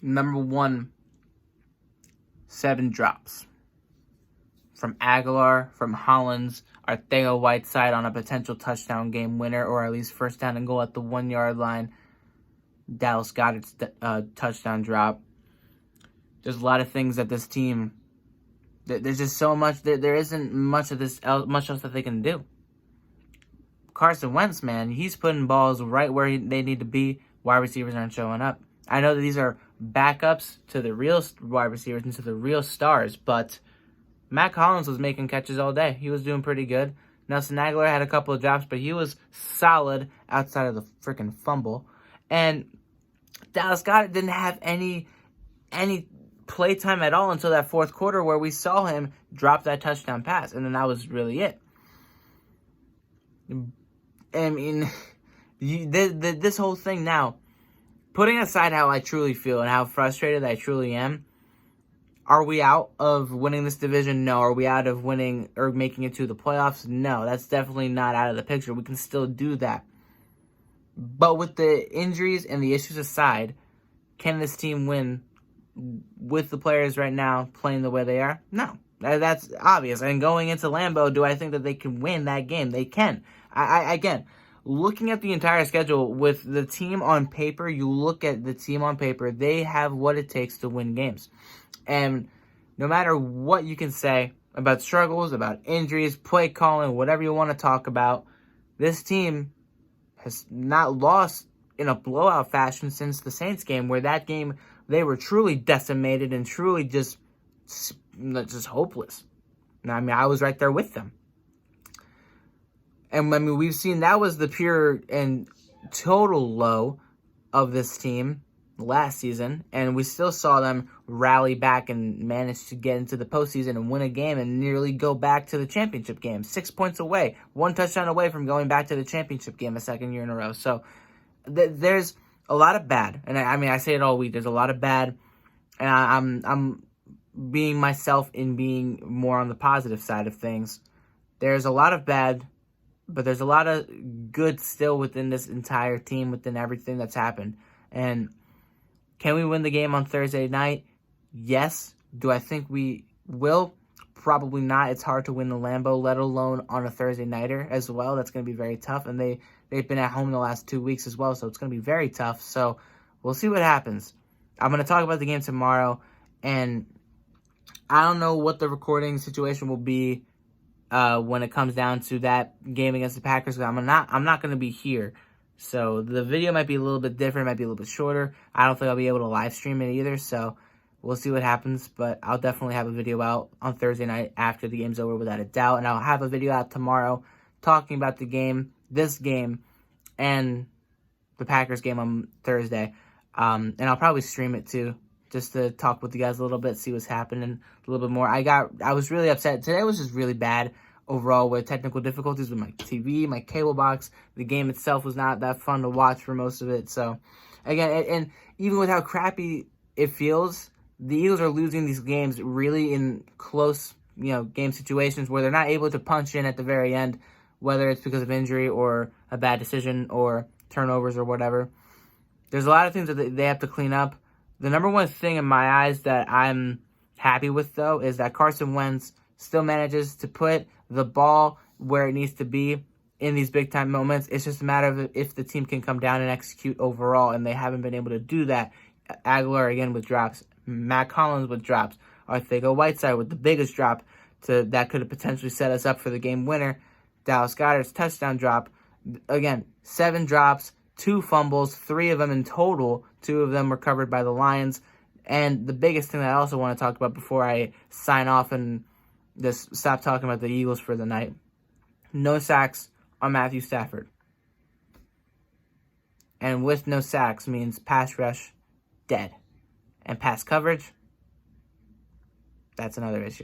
Number one, 7 drops. From Aguilar, from Hollins, Arcega Whiteside on a potential touchdown game winner, or at least first down and goal at the 1 yard line. Dallas Goedert's touchdown drop. There's a lot of things that this team, there's just so much, there isn't much else that they can do. Carson Wentz, man, he's putting balls right where they need to be. Wide receivers aren't showing up. I know that these are backups to the real wide receivers and to the real stars, but Matt Collins was making catches all day. He was doing pretty good. Nelson Aguilar had a couple of drops, but he was solid outside of the freaking fumble. And Dallas Goedert didn't have any playtime at all until that fourth quarter, where we saw him drop that touchdown pass, and then that was really it. I mean, this whole thing now, putting aside how I truly feel and how frustrated I truly am, are we out of winning this division? No. Are we out of winning or making it to the playoffs? No. That's definitely not out of the picture. We can still do that. But with the injuries and the issues aside, can this team win with the players right now playing the way they are? No. That's obvious. And going into Lambeau, do I think that they can win that game? They can. Again, looking at the entire schedule with the team on paper, you look at the team on paper, they have what it takes to win games. And no matter what you can say about struggles, about injuries, play calling, whatever you want to talk about, this team has not lost in a blowout fashion since the Saints game, where that game they were truly decimated and truly just hopeless. I mean, I was right there with them. And I mean, we've seen that was the pure and total low of this team last season, and we still saw them rally back and manage to get into the postseason and win a game and nearly go back to the championship game. 6 points away, 1 touchdown away from going back to the championship game a second year in a row. So there's a lot of bad, and I mean, I say it all week. There's a lot of bad, and I'm being myself in being more on the positive side of things. There's a lot of bad, but there's a lot of good still within this entire team, within everything that's happened. And can we win the game on Thursday night? Yes. Do I think we will? Probably not. It's hard to win the Lambeau, let alone on a Thursday nighter as well. That's going to be very tough. And they've been at home the last 2 weeks as well, so it's going to be very tough. So we'll see what happens. I'm going to talk about the game tomorrow, and I don't know what the recording situation will be when it comes down to that game against the Packers. I'm not going to be here. So the video might be a little bit different, might be a little bit shorter. I don't think I'll be able to live stream it either, so we'll see what happens. But I'll definitely have a video out on Thursday night after the game's over, without a doubt. And I'll have a video out tomorrow talking about the game, this game, and the Packers game on Thursday. And I'll probably stream it too, just to talk with you guys a little bit, see what's happening a little bit more. I was really upset. Today was just really bad overall, with technical difficulties with my TV, my cable box. The game itself was not that fun to watch for most of it. So, again, and even with how crappy it feels, the Eagles are losing these games really in close, game situations where they're not able to punch in at the very end, whether it's because of injury or a bad decision or turnovers or whatever. There's a lot of things that they have to clean up. The number one thing in my eyes that I'm happy with, though, is that Carson Wentz still manages to put the ball where it needs to be in these big-time moments. It's just a matter of if the team can come down and execute overall, and they haven't been able to do that. Aguilar, again, with drops. Matt Collins with drops. Arcega Whiteside with the biggest drop that could have potentially set us up for the game winner. Dallas Goedert's touchdown drop. Again, 7 drops, 2 fumbles, 3 of them in total. 2 of them were covered by the Lions. And the biggest thing that I also want to talk about before I sign off and just stop talking about the Eagles for the night: no sacks on Matthew Stafford. And with no sacks means pass rush dead. And pass coverage, that's another issue.